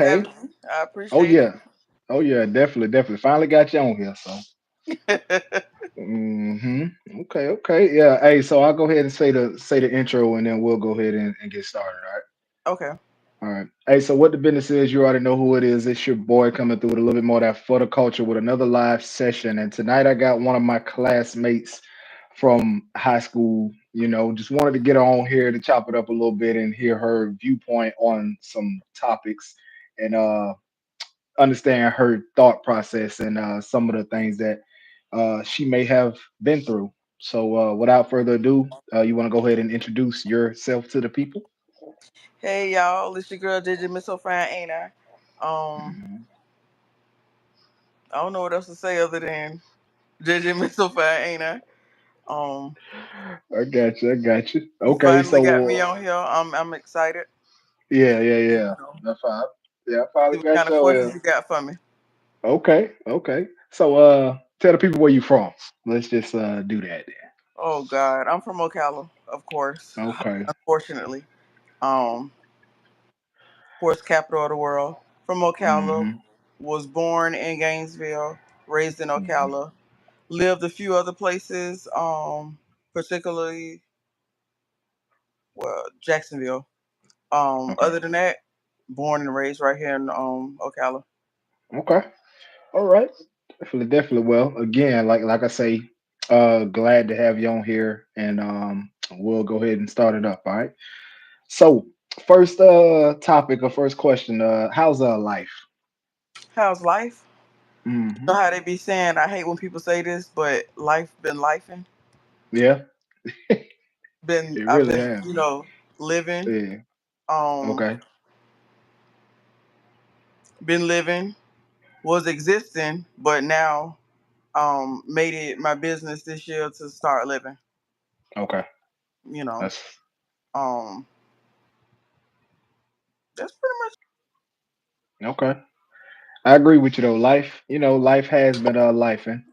having Okay. me. I Oh appreciate yeah. Oh yeah, definitely, definitely. Finally got you on here. So it. hmm okay, okay. Yeah. Hey, so I'll go ahead and say the intro and then we'll go ahead and get started. All right. Okay. All right. Hey, so what the business is, you already know who it is. It's your boy coming through with a little bit more of that for the culture with another live session. And tonight I got one of my classmates from high school, just wanted to get her on here to chop it up a little bit and hear her viewpoint on some topics and understand her thought process and some of the things that she may have been through. So without further ado, you want to go ahead and introduce yourself to the people? Hey y'all, it's your girl JJ Miss So Fine, ain't I? Um, Mhm. I don't know what else to say other than JJ Miss So Fine, ain't I? Um, I got you. I got you. you Okay, finally got me so on here. I'm excited. yeah, yeah, You yeah. know, That's fine. Yeah, I see finally what kind got of your questions you got for me. Okay, okay. So tell the people where you from. Let's just do that Oh God, I'm from Ocala, of course. then. Okay. Unfortunately, of course, capital of the world. From Ocala, Mm-hmm. was born in Gainesville, raised in Mm-hmm. Ocala. Lived a few other places, particularly Jacksonville. Okay. Other than that, born and raised right here in Ocala. Okay. All right. Definitely, definitely. Well, again, like I say, glad to have you on here and we'll go ahead and start it up, all right? So first topic or first question, how's life? How's life? You Mm-hmm. know how they be saying, I hate when people say this, but life been lifing. Yeah, Been it I've really been has. living. Yeah. Um, Okay. been living. Was existing, but now made it my business this year to start living. Okay. You know, That's um, that's pretty much. okay. I agree with you though. Life has been life, and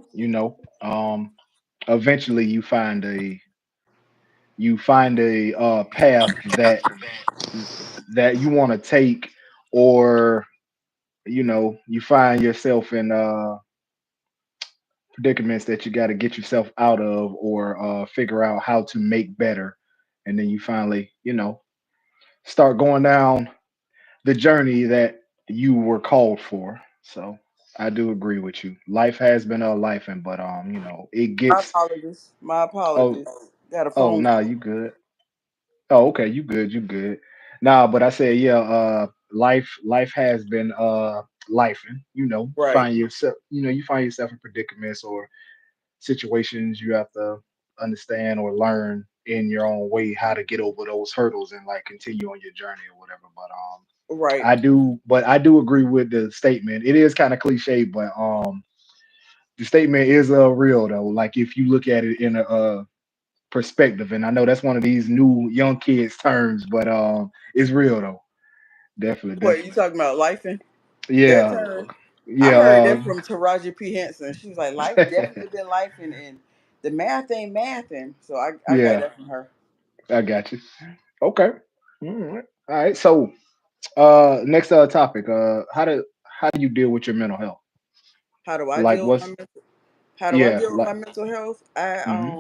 eventually you find a path that you want to take, or you find yourself in predicaments that you got to get yourself out of, or figure out how to make better, and then you finally start going down the journey that you were called for. So I do agree with you. Life has been a life, and but it My gets. apologies. My Oh, apologies. Got a oh, phone nah, call. you good. Oh, okay, you good, you good. Nah, but I said, yeah, life has been life, and Right. you find yourself in predicaments or situations you have to understand or learn in your own way how to get over those hurdles and like continue on your journey or whatever. But Right. I do agree with the statement. It is kind of cliche, but the statement is real though. Like if you look at it in a perspective, and I know that's one of these new young kids terms, but it's real though. Definitely, What you definitely. talking about? Life in that Yeah, term? I yeah. heard that from Taraji P Henson. She was like, "Life definitely been life, and the math ain't mathing." So I got Yeah, that from her. I got you. Okay. All right. All right. So next topic. How do you deal with your mental health? How do I Like deal with my what's How do I yeah, deal with like my mental health? mhm,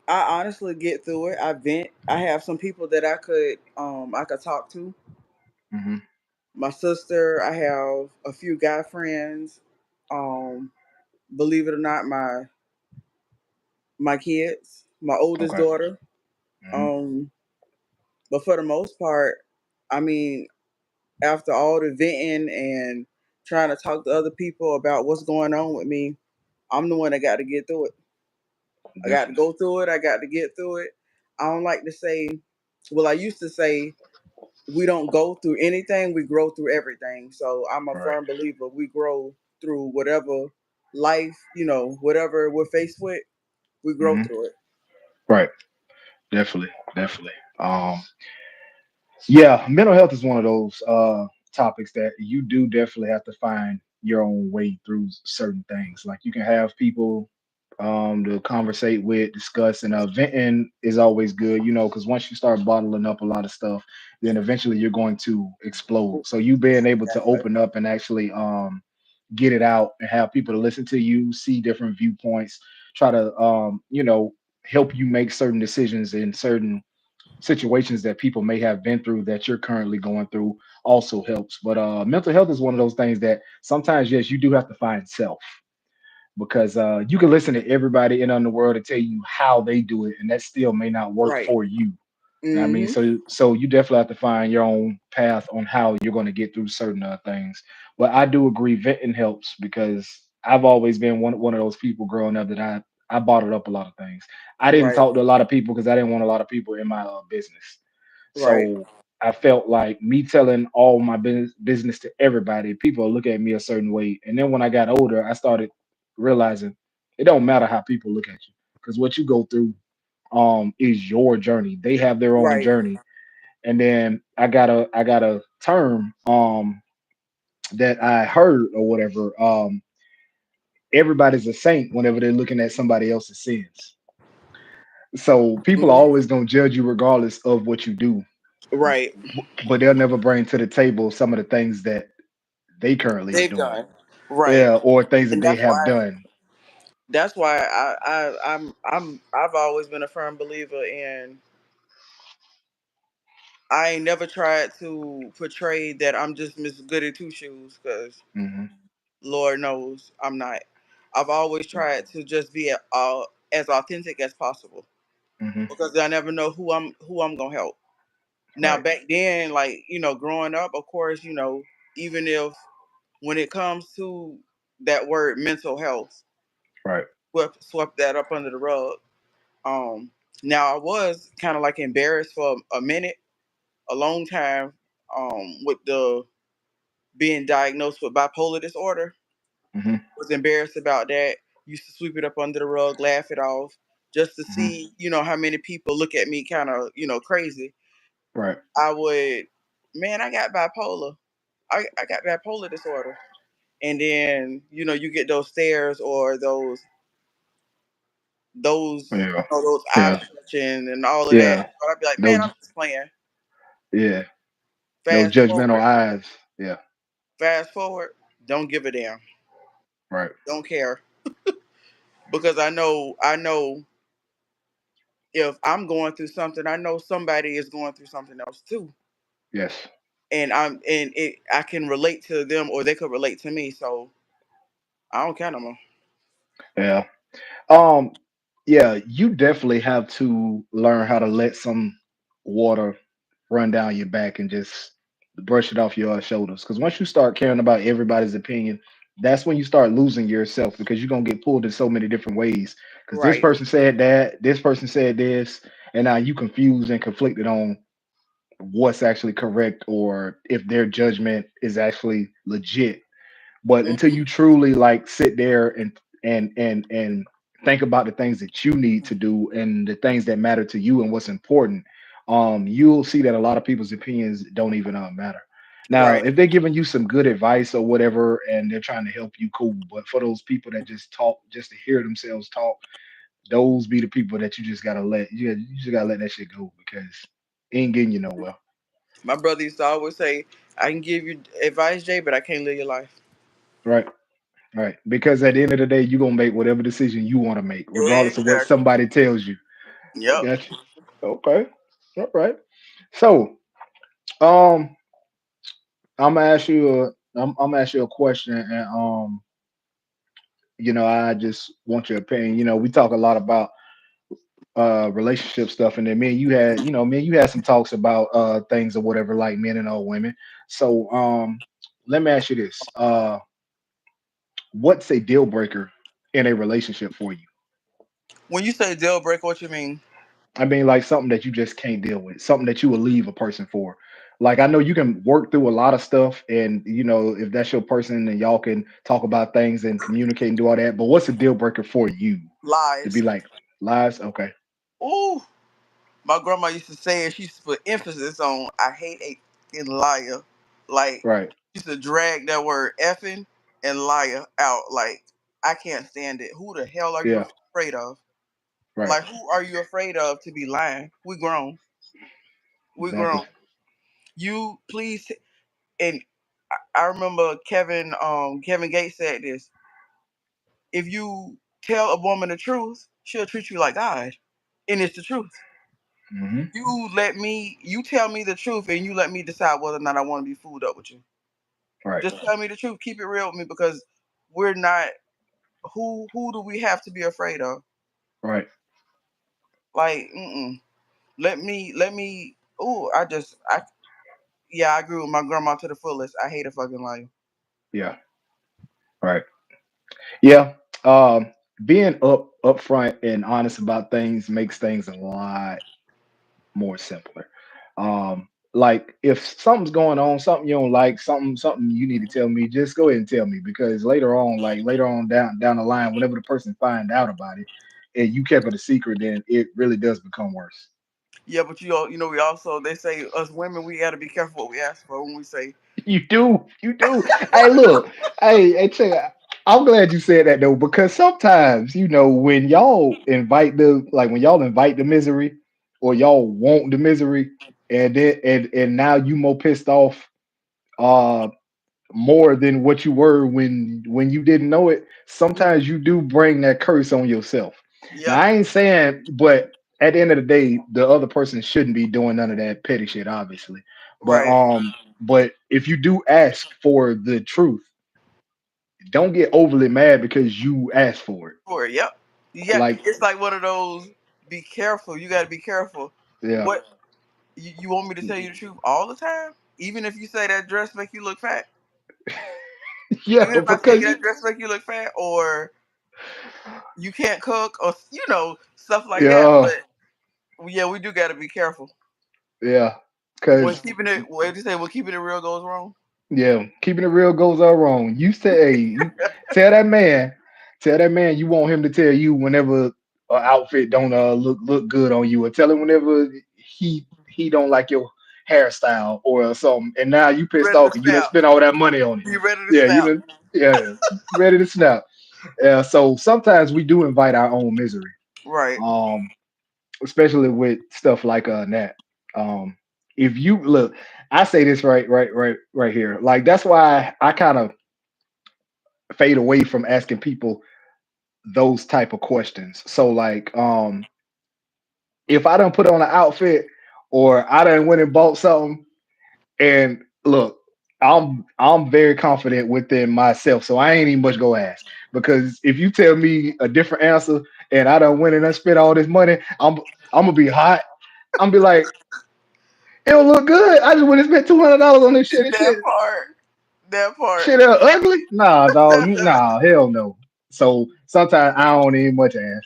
I honestly get through it. I vent. I have some people that I could talk to. mhm. My sister. I have a few guy friends. Um, believe it or not, my kids, my oldest Okay. daughter. Mhm. Um, but for the most part, I mean, after all the venting and trying to talk to other people about what's going on with me, I'm the one that got to get through it. I got to Definitely. go through it. I got to get through it. I don't like to say, well, I used to say we don't go through anything, we grow through everything. So I'm a Right. firm believer we grow through whatever life, whatever we're faced with, we grow Mhm. through it. Right. Definitely. Definitely. Yeah, mental health is one of those topics that you do definitely have to find your own way through certain things. Like you can have people to conversate with, discuss, and venting is always good, because once you start bottling up a lot of stuff, then eventually you're going to explode. So you being able to Exactly. open up and actually get it out and have people to listen to you, see different viewpoints, try to help you make certain decisions in certain situations that people may have been through that you're currently going through also helps. But mental health is one of those things that sometimes, yes, you do have to find self, because you can listen to everybody in the world to tell you how they do it, and that still may not work Right. for you. I mean, Mm-hmm. so you definitely have to find your own path on how you're going to get through certain things. But I do agree, venting helps, because I've always been one of those people growing up that I bottled up a lot of things. I didn't Right. talk to a lot of people because I didn't want a lot of people in my business. Right. So I felt like me telling all my business to everybody, people look at me a certain way. And then when I got older, I started realizing it don't matter how people look at you, because what you go through is your journey. They have their own Right. journey. And then I got a term that I heard or whatever. Everybody's a saint whenever they're looking at somebody else's sins. So people are Mm-hmm. always gonna judge you regardless of what you do, Right. but they'll never bring to the table some of the things that they currently are They've doing. done. Right. Yeah, or things that And they have done. that's why I've always been a firm believer in, I ain't never tried to portray that I'm just Miss Goody Two Shoes, because Hmm. Lord knows I'm not. I've always tried to just be as authentic as possible, Hmm. because I never know who I'm gonna help. Now Right, back then, like, growing up, of course, even if, when it comes to that word mental health, right. swept that up under the rug. Um, Now I was kind of like embarrassed for a minute, a long time, with the being diagnosed with bipolar disorder. Hmm. Was embarrassed about that. Used to sweep it up under the rug, laugh it off, just to Hmm. see, how many people look at me kind of, crazy. Right. I would, man, I got bipolar. I got bipolar disorder. And then, you get those stares, or Yeah. those eye Yeah. stretching and all of that. Yeah. But I'd be like, man, I'm Those. just playing. Yeah. Those Fast judgmental forward, eyes. Yeah. fast forward, don't give a damn. Right. Don't care. Because I know if I'm going through something, I know somebody is going through something else too. Yes. I can relate to them, or they could relate to me. So I don't care no more. Yeah. Um. Yeah. You definitely have to learn how to let some water run down your back and just brush it off your shoulders. Because once you start caring about everybody's opinion, that's when you start losing yourself, because you're gonna get pulled in so many different ways. Because this Right. person said that, this person said this, and now you confused and conflicted on what's actually correct, or if their judgment is actually legit. But until Hmm. you truly like sit there and think about the things that you need to do and the things that matter to you and what's important, you'll see that a lot of people's opinions don't even matter. Now, Right. if they're giving you some good advice or whatever and they're trying to help you, cool. But for those people that just talk just to hear themselves talk, those be the people that you just gotta let you just gotta let that shit go, because it ain't getting you nowhere. My brother used to always say, "I can give you advice, Jay, but I can't live your life." Right. Right. Because at the end of the day, you're gonna make whatever decision you want to make, regardless of what Exactly. somebody tells you. I Yep. got you. Okay. All right. So, um, I'm gonna ask you a I'm gonna ask you a question, and I just want your opinion. We talk a lot about relationship stuff, and then me and you had some talks about things or whatever, like men and old women. So, let me ask you this: what's a deal breaker in a relationship for you? When you say deal breaker, what you mean? I mean, like something that you just can't deal with, something that you will leave a person for. Like, I know you can work through a lot of stuff, and if that's your person, then y'all can talk about things and communicate and do all that. But what's a deal breaker for you to be Lies. like lies? Okay, Ooh. My grandma used to say it. She used to put emphasis on, "I hate a fucking liar." Like, right, she used to drag that word effing and liar out. Like, I can't stand it. Who the hell are you? yeah, afraid of? Right. Like, who are you afraid of to be lying? We grown. We Exactly. grown. You please, and I remember Kevin Gates said this. If you tell a woman the truth, she'll treat you like God, and it's the truth. Hmm. You tell me the truth, and you let me decide whether or not I want to be fooled up with you. Right. Just tell me the truth. Keep it real with me because we're not. Who do we have to be afraid of? Right. Like, let me. Oh, yeah, I agree with my grandma to the fullest. I hate a fucking liar. Yeah. Right. Yeah. Being upfront and honest about things makes things a lot more simpler. Like if something's going on, something you don't like, something you need to tell me, just go ahead and tell me because later on, like later on down the line, whenever the person find out about it and you kept it a secret, then it really does become worse. Yeah, but we also they say us women we got to be careful what we ask for when we say You do, you do. Hey, look, hey, check. I'm glad you said that though, because sometimes when y'all invite when y'all invite the misery, or y'all want the misery, and now you more pissed off, uh, more than what you were when you didn't know it. mm, Sometimes you do bring that curse on yourself. Now yep, I ain't saying, but at the end of the day, the other person shouldn't be doing none of that petty shit, obviously. But right. but if you do ask for the truth, don't get overly mad because you asked for it. For it, yep. Yeah, Like, it's like one of those. Be careful. You got to be careful. yeah, What you want me to tell you the truth all the time, even if you say that dress make you look fat. yeah, Even if I tell you because that dress make you look fat, or you can't cook, or stuff like that. yeah, But yeah, we do got to be careful. yeah, When because keeping it, what did you say? When keeping it real goes wrong. yeah, keeping it real goes all wrong. You say, hey, you tell that man, tell that man you want him to tell you whenever an outfit don't look good on you, or tell him whenever he don't like your hairstyle or something, and now you You pissed ready to off and you done snap? spent all that money on it. You ready to Yeah, you snap? done, yeah, ready to snap. Yeah, so sometimes we do invite our own misery, Right. um, especially with stuff like that. Um, if you look, I say this right here. Like that's why I kind of fade away from asking people those type of questions. So like, if I don't put on an outfit or I done went and bought something, and look, I'm very confident within myself, so I ain't even much go ask. Because if you tell me a different answer and I done went and I spent all this money, I'm gonna be hot. I'm be like, it'll look good. I just went and spent $200 on this shit. And That part. That part. shit ugly. Nah, dog. Nah, hell no. So sometimes I don't even much ask.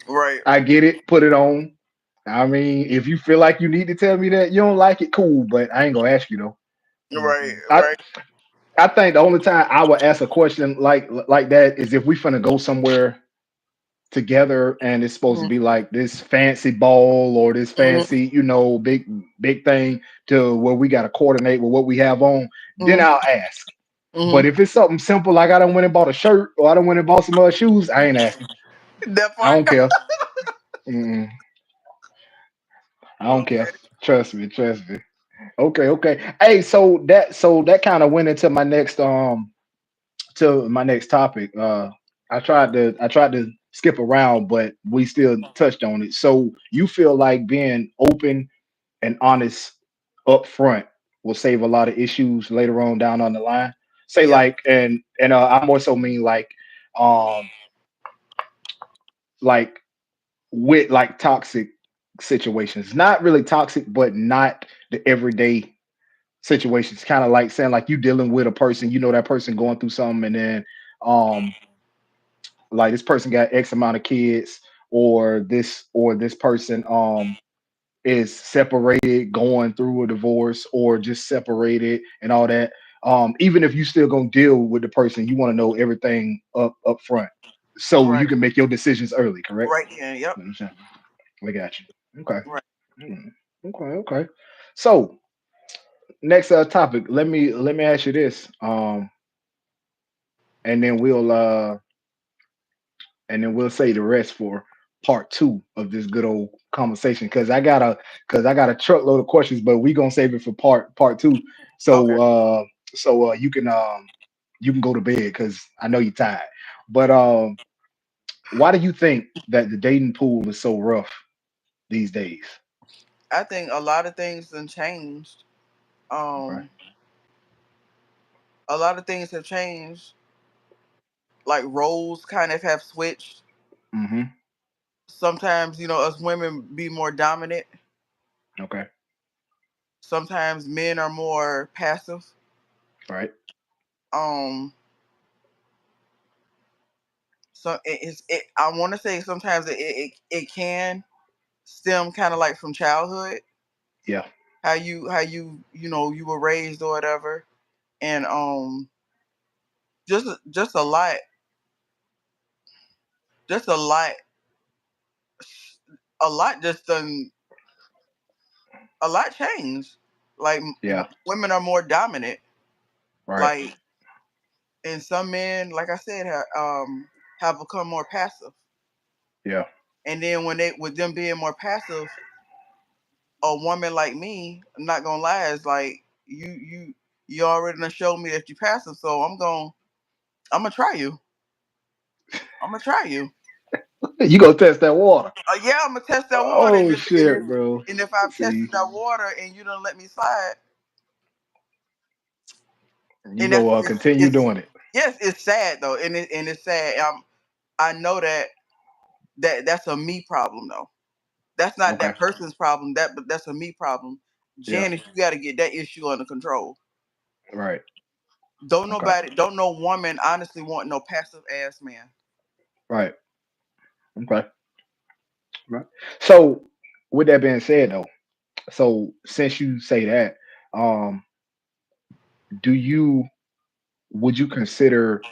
Right. I get it, put it on. I mean, if you feel like you need to tell me that you don't like it, cool. But I ain't gonna ask you though. Right. I Right. I think the only time I would ask a question like that is if we finna go somewhere together and it's supposed to Hmm. be like this fancy ball or this Hmm. fancy, big thing to where we gotta coordinate with what we have on, then Hmm. I'll ask. Hmm. But if it's something simple like I don't went and bought a shirt or I don't went and bought some other shoes, I ain't asking. That I part. don't care. Mm-mm, I don't care. Okay. Trust me, trust me. Okay, okay. Hey, so that kind of went into my next topic. I tried to skip around, but we still touched on it. So you feel like being open and honest up front will save a lot of issues later on the line. Say Yeah. like, and I more so mean um like with like toxic situations, not really toxic, but not the everyday situations. Kind of like saying like you dealing with a person, that person going through something, and then um like this person got X amount of kids, or this person is separated, going through a divorce, or just separated and all that. Even if you still gonna deal with the person, you want to know everything up front so you Right. can make your decisions early, correct? Right. Yeah. Yep. Mhm. I got you. Okay. Right. Hmm. Okay, okay. So next topic, let me ask you this. And then and then we'll say the rest for part two of this good old conversation. Because I got a truckload of questions, but we gonna save it for part two. Okay. So you can go to bed because I know you're tired. But why do you think that the dating pool is so rough these days? I think a lot of things have changed. Okay. Um, a lot of things have changed. Like roles kind of have switched. Mm-hmm. Sometimes, us women be more dominant. Okay. Sometimes men are more passive. Right. Um, so I want to say sometimes it can stem kind of like from childhood, Yeah. how you were raised or whatever, and just a lot just done a lot changed. Like Yeah. women are more dominant. Right. Like, and some men, like I said, have become more passive. Yeah. And then with them being more passive, a woman like me, I'm not gonna lie, is like you already done showed me that you passive, so I'm gonna try you. I'm gonna try you. You go test that water. Yeah, I'm gonna test that water, and Oh if and if shit, bro. and if I've tested See, that water and you don't let me slide, you and that's go continue it's doing it. yes, it's sad though, and it's sad. I know that's a me problem though. That's not Okay. that person's problem. But that's a me problem. Yeah. Janice, you got to get that issue under control. Right. Okay. Don't no woman honestly want no passive ass man. Right. Okay. Right. So, with that being said, though, so since you say that, um, do you would you consider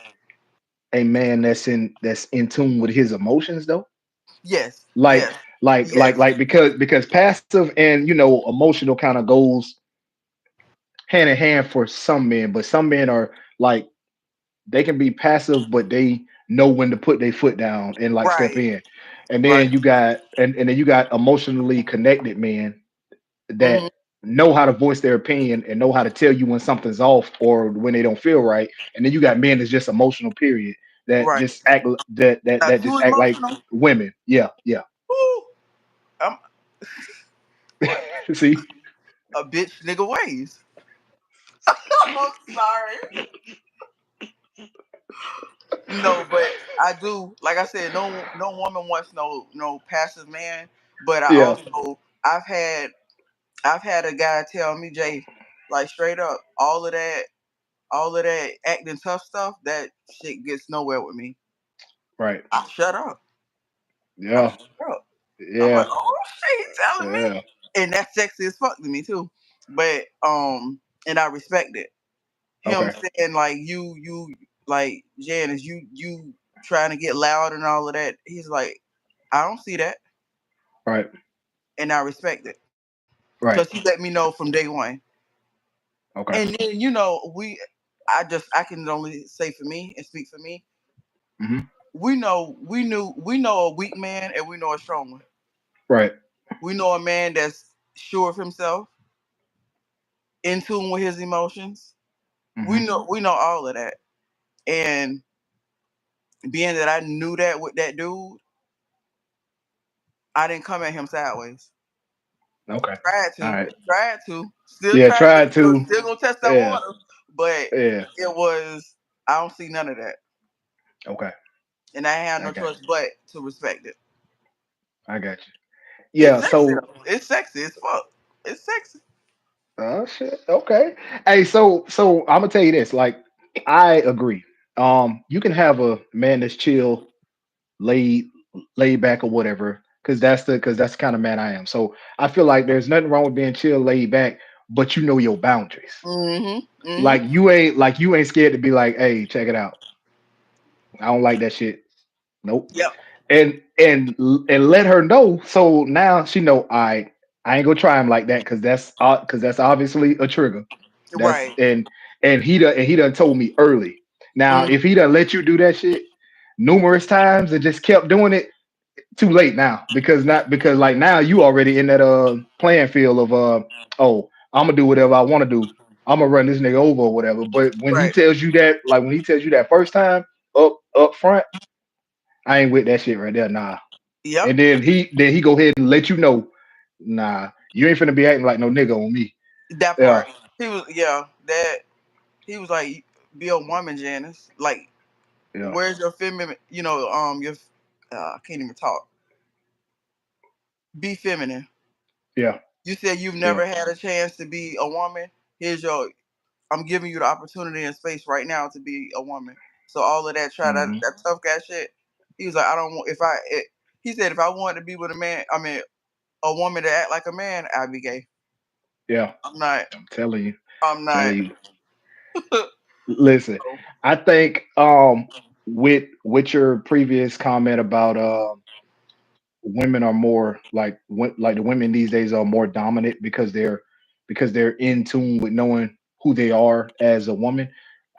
a man that's in tune with his emotions though? Yes, Like yes, like yes. because passive and emotional kind of goes hand in hand for some men, but some men are like they can be passive, but they know when to put their foot down and like step Right, in. And then right. you got emotionally connected men that Hmm. know how to voice their opinion and know how to tell you when something's off or when they don't feel right. And then you got men that's just emotional, period, that Right. just act that Not just too act like emotional. women. Yeah, yeah. Woo. I'm what See? a bitch nigga ways. I'm sorry. No, but I do. Like I said, no woman wants no passive man. But Yeah, I've had I've had a guy tell me, Jay, like straight up, all of that acting tough stuff, that shit gets nowhere with me. right. I shut up. I Yeah, shut up. I'm like, yeah, oh shit, he telling me, yeah. and that's sexy as fuck to me too. But and I respect it. Him Okay, saying like you like Janice, you trying to get loud and all of that. He's like, I don't see that, right, and I respect it because right. he let me know from day one. Okay. And then I can only say for me and speak for me. Hmm. We know a weak man and we know a strong one. Right. We know a man that's sure of himself, in tune with his emotions. We Hmm. know all of that. And being that I knew that with that dude, I didn't come at him sideways. Okay. All right. Tried to, still Yeah, tried to, try to. still gonna test that Yeah, water, but yeah. it was I don't see none of that, Okay. and I had I no got choice but to respect it. I got you. It's Yeah, sexy so though. It's sexy as fuck. It's sexy. oh shit. Okay. Hey, so I'm gonna tell you this. Like, I agree. You can have a man that's chill, laid laid back or whatever, because that's the kind of man I am. So I feel like there's nothing wrong with being chill, laid back, but you know your boundaries. Mm-hmm. Mm-hmm. Like you ain't scared to be like, hey, check it out. I don't like that shit. Nope. Yep. And let her know. So now she know I ain't gonna try him like that because that's obviously a trigger. That's Right. and he done told me early. Now Mm-hmm. if he done let you do that shit, numerous times and just kept doing it, too late now because not because like now you already in that playing field of oh, I'm gonna do whatever I want to do. I'm gonna run this nigga over or whatever. But when he Right. tells you that, like when he tells you that first time up front, I ain't with that shit right there. Nah. Yep. And then he go ahead and let you know, nah, you ain't finna be acting like no nigga on me. That Yeah, part. He was, yeah. That he was like, be a woman, Janice. Like, yeah, where's your feminine? Your I can't even talk. Be feminine. yeah, You said you've yeah. never had a chance to be a woman. Here's your. I'm giving you the opportunity and space right now to be a woman. So all of that Hmm. that tough guy shit. He was like, I don't want if I. He said if I wanted to be with a man, I mean a woman to act like a man, I'd be gay. Yeah. I'm not. I'm telling you, I'm not. telling you. Listen, I think with your previous comment about women are more like the women these days are more dominant because they're in tune with knowing who they are as a woman.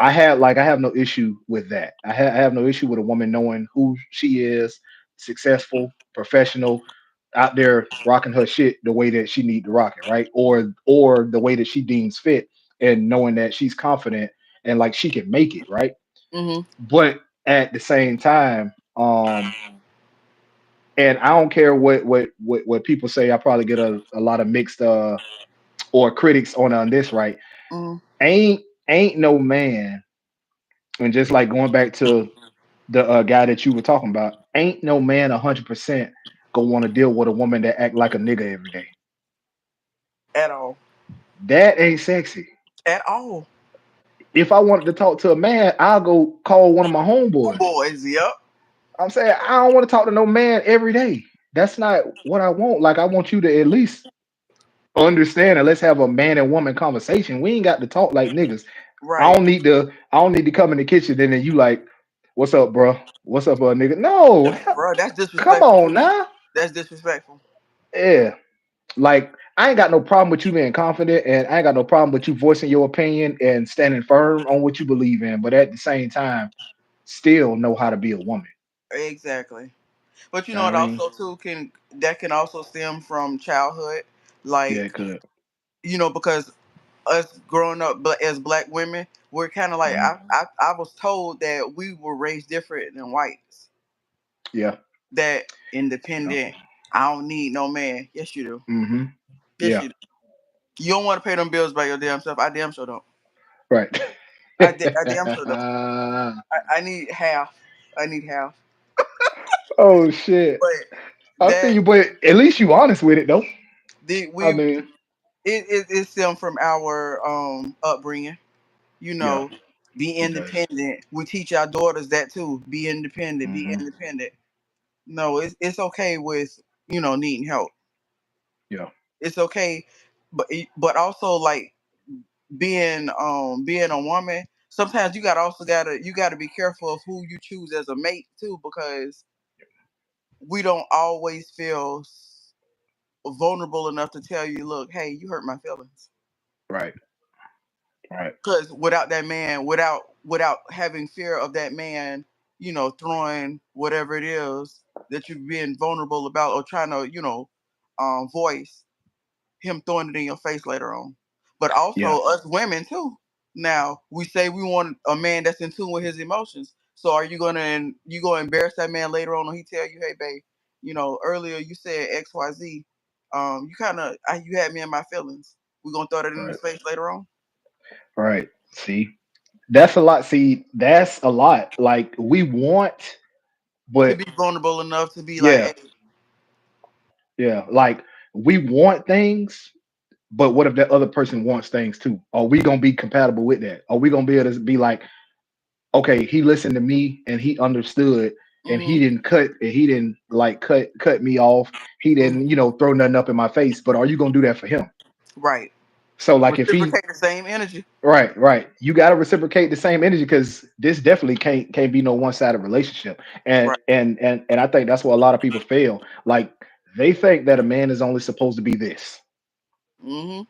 I have no issue with that. I have no issue with a woman knowing who she is, successful, professional, out there rocking her shit the way that she need to rock it, right? Or the way that she deems fit, and knowing that she's confident and like she can make it, right? Mhm. But at the same time, and I don't care what people say. I probably get a lot of mixed or critics on this, right? Mhm. Ain't no man, and just like going back to the guy that you were talking about, ain't no man 100% gonna want to deal with a woman that act like a nigga every day. At all. That ain't sexy. At all. If I wanted to talk to a man, I'll go call one of my homeboys. Boys. Yep. I'm saying I don't want to talk to no man every day. That's not what I want. Like I want you to at least understand and let's have a man and woman conversation. We ain't got to talk like niggas. Right. I don't need to come in the kitchen and then you like, what's up, bro? What's up, nigga? No, Bro, that's come disrespectful on too. now. That's disrespectful. Yeah. Like I ain't got no problem with you being confident and I ain't got no problem with you voicing your opinion and standing firm on what you believe in. But at the same time, still know how to be a woman. Exactly. But you You know know what what I mean? also too can also stem from childhood. Yeah, Like, it could. because us growing up as black women, we're kind of like Hmm. I was told that we were raised different than whites. Yeah. That Yeah. independent. I don't need no man. Yes, you do. Hmm. Yes, Yeah. you do. You don't want to pay them bills by your damn self. I damn sure don't. Right. I damn sure don't. I need half. I need half. Oh shit. But I feel that you, but at least you honest with it though. the I we mean, it stemmed from our upbringing. You yeah, know, be it does. independent. We teach our daughters that too. Be independent. Be Hmm. independent. No, it's okay with needing help. Yeah, It's okay, but also like being a woman. Sometimes you gotta be careful of who you choose as a mate too, because we don't always feel vulnerable enough to tell you, look, hey, you hurt my feelings. right, right. Because without that man, without having fear of that man, throwing whatever it is that you're being vulnerable about or trying to, voice, him throwing it in your face later on. But Yeah, also us women too. Now we say we want a man that's in tune with his emotions. So are you gonna embarrass that man later on when he tell you, hey babe, earlier you said XYZ. You kinda you had me in my feelings. We gonna throw that in right, his face later on? right. See, that's a lot. See, that's a lot. Like we want, To but be vulnerable enough to be like, yeah, hey, yeah. Like we want things, but what if that other person wants things too? Are we gonna be compatible with that? Are we gonna be able to be like, okay, he listened to me and he understood and mm-hmm, he didn't like cut me off. He mm-hmm, didn't, throw nothing up in my face. But are you gonna do that for him? right. So like if he Reciprocate the same energy. right, right, you gotta reciprocate the same energy because this definitely can't be no one-sided relationship. And Right. and I think that's where a lot of people fail. Like they think that a man is only supposed to be this. Mm-hmm.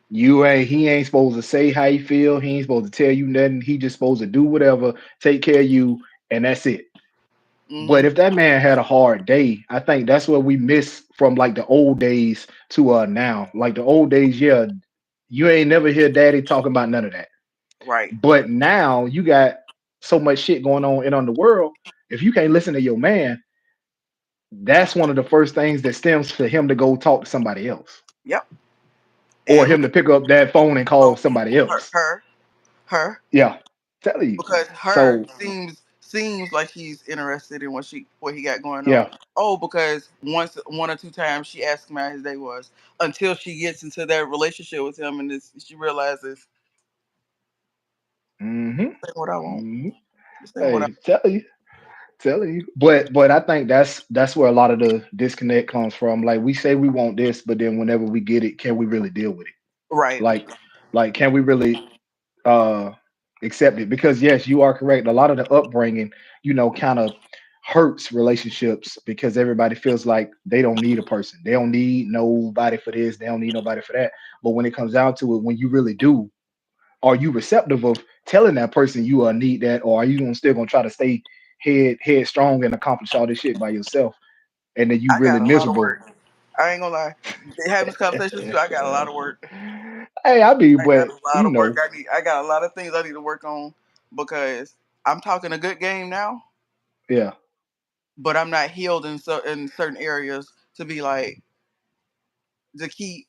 He ain't supposed to say how he feel. He ain't supposed to tell you nothing. He just supposed to do whatever, take care of you, and that's it. But Mhm. if that man had a hard day, I think that's what we miss from like the old days to now. Like the old days, yeah, you ain't never hear daddy talking about none of that. Right. But now you got so much shit going on in the world. If you can't listen to your man, that's one of the first things that stems for him to go talk to somebody else, Yep. or And who? him to pick up that phone and call Oh, somebody her, else. her, her. Yeah, tell you. Because her So seems like she's interested in what he got going on. yeah, Oh, because one or two times she asked him how his day was until she gets into that relationship with him and she realizes hmm this ain't what I want. hmm This ain't what I hey, telling you. But I think that's where a lot of the disconnect comes from. Like we say we want this, but then whenever we get it, can we really deal with it? right. Like can we really uh accept it? Because yes, you are correct. A lot of the upbringing, kind of hurts relationships because everybody feels like they don't need a person. They don't need nobody for this, they don't need nobody for that. But when it comes down to it, when you really do, are you receptive of telling that person you need that, or are you still gonna try to stay headstrong and accomplish all this shit by yourself, and then you I really got a lot of miserable? work. I ain't gonna lie. Having this conversation with you, I got a lot of work. Hey, I mean, I got but a lot of work. I got a lot of things I need to work on because I'm talking a good game now, yeah, but I'm not healed in certain areas to be like to keep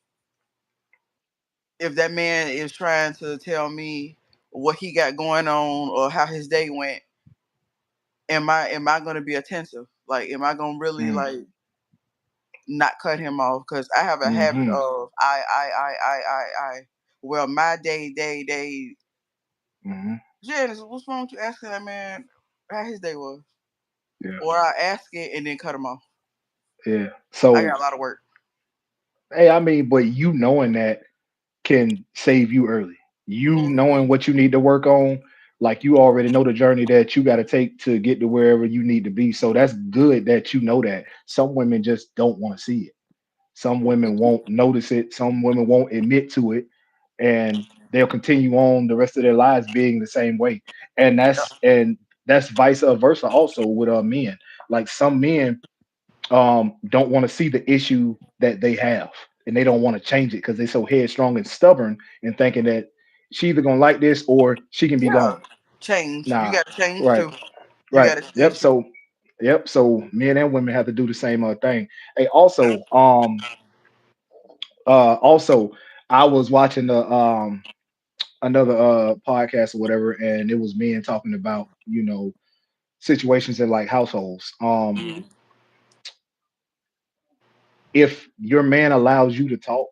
if that man is trying to tell me what he got going on or how his day went, am I gonna be attentive? Like, am I gonna really mm, like not cut him off? Because I have a habit mm-hmm, of I. Well, my day. mm-hmm, Janice, what's wrong with you asking that man how his day was? yeah, Or I ask it and then cut him off. yeah. I So, got a lot of work. hey, I mean, but you knowing that can save you early. You Hmm. knowing what you need to work on, like you already know the journey that you got to take to get to wherever you need to be. So that's good that you know that. Some women just don't want to see it. Some women won't notice it. Some women won't admit to it, and they'll continue on the rest of their lives being the same way. And that's vice versa also with men. Like some men don't want to see the issue that they have, and they don't want to change it because they're so headstrong and stubborn and thinking that she either gonna like this or she can be Yeah. gone. Change. You Nah, gotta change right, too. You right. gotta Yep. change too. So men and women have to do the same thing. Hey, also I was watching the another podcast or whatever, and it was men talking about situations in like households. Mhm. If your man allows you to talk,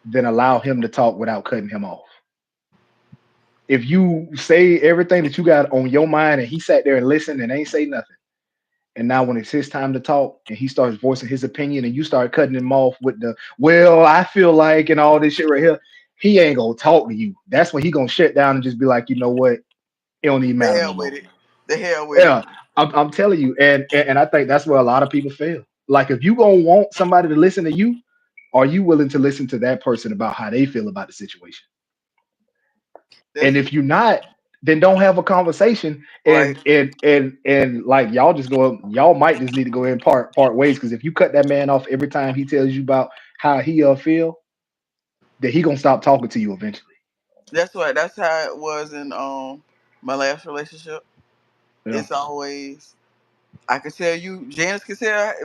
then allow him to talk without cutting him off. If you say everything that you got on your mind and he sat there and listened and ain't say nothing, and now when it's his time to talk and he starts voicing his opinion and you start cutting him off with the well, I feel like and all this shit right here, he ain't gonna talk to you. That's when he gonna shut down and just be like, you know what? It don't even The matter no hell with more. it. The hell with it. Yeah, I'm telling you, and I think that's where a lot of people fail. Like if you gonna want somebody to listen to you, are you willing to listen to that person about how they feel about the situation? And That's if you're not, then don't have a conversation. right. And like y'all might just need to go ahead and part ways because if you cut that man off every time he tells you about how he feel, then he gonna stop talking to you eventually. That's how it was in my last relationship. Yeah, It's always I can tell you, Janice can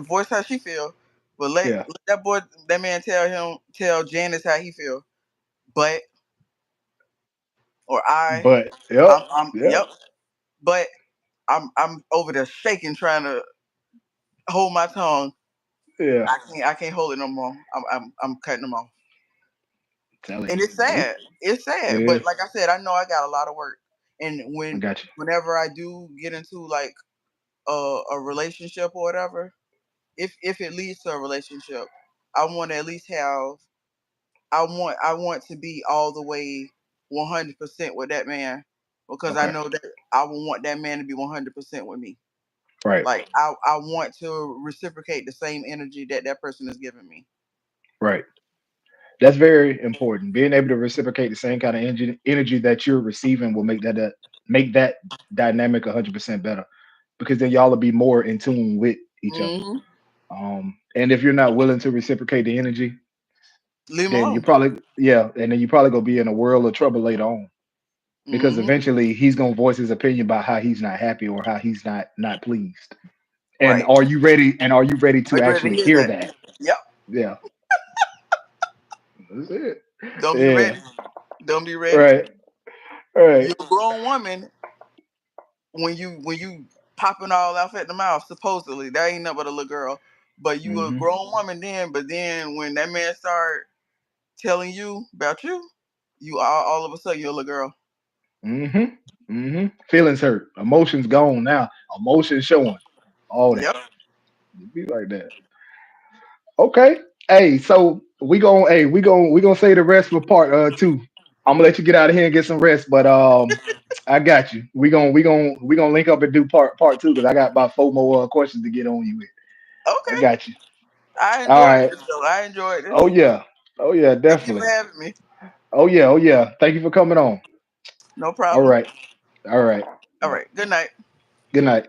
voice how she feel, but yeah. let that man tell Janice how he feel. But or But yep, yep, yep. But I'm over there shaking, trying to hold my tongue. yeah. I can't hold it no more. I'm cutting them off, Telling and you, it's sad. It's it sad, but is. like I said, I know I got a lot of work, and I got you. whenever I do get into like a relationship or whatever, if it leads to a relationship, I want to at least have I want to be all the way 100% with that man because I Okay, know that I will want that man to be 100% with me. right, Like I want to reciprocate the same energy that that person is giving me. right. That's very important. Being able to reciprocate the same kind of energy that you're receiving will make that dynamic 100% better. because then y'all will be more in tune with each other. Hmm. And if you're not willing to reciprocate the energy, Leave him then you alone. probably yeah, and then you probably gonna be in a world of trouble later on because Hmm. eventually he's gonna voice his opinion about how he's not happy or how he's not pleased. And Right. are you ready? And are you ready Are to you ready to actually hear hear that? that? Yep. Yeah, that's it. Don't be Yeah, ready. Don't be ready. right, right. You're a grown woman when you popping all off at the mouth. Supposedly, that ain't nothing but a little girl. But you a Hmm. grown woman then. But then when that man start telling you about you, you all of a sudden you're a little girl. Hmm. Hmm. Feelings hurt, emotions gone now, emotions showing, all that. Yep. It be like that. Okay. Hey, so we gonna say the rest for part two. I'm gonna let you get out of here and get some rest, but I got you. We gonna link up and do part two because I got about four more questions to get on you with. I Okay. got you. I All enjoyed right. this though. I enjoyed this. Oh yeah. Oh yeah, Thank you for definitely. having me. Oh yeah. Oh yeah. Thank you for coming on. No All problem. right. All right. All Bye. right. Good night. Good night.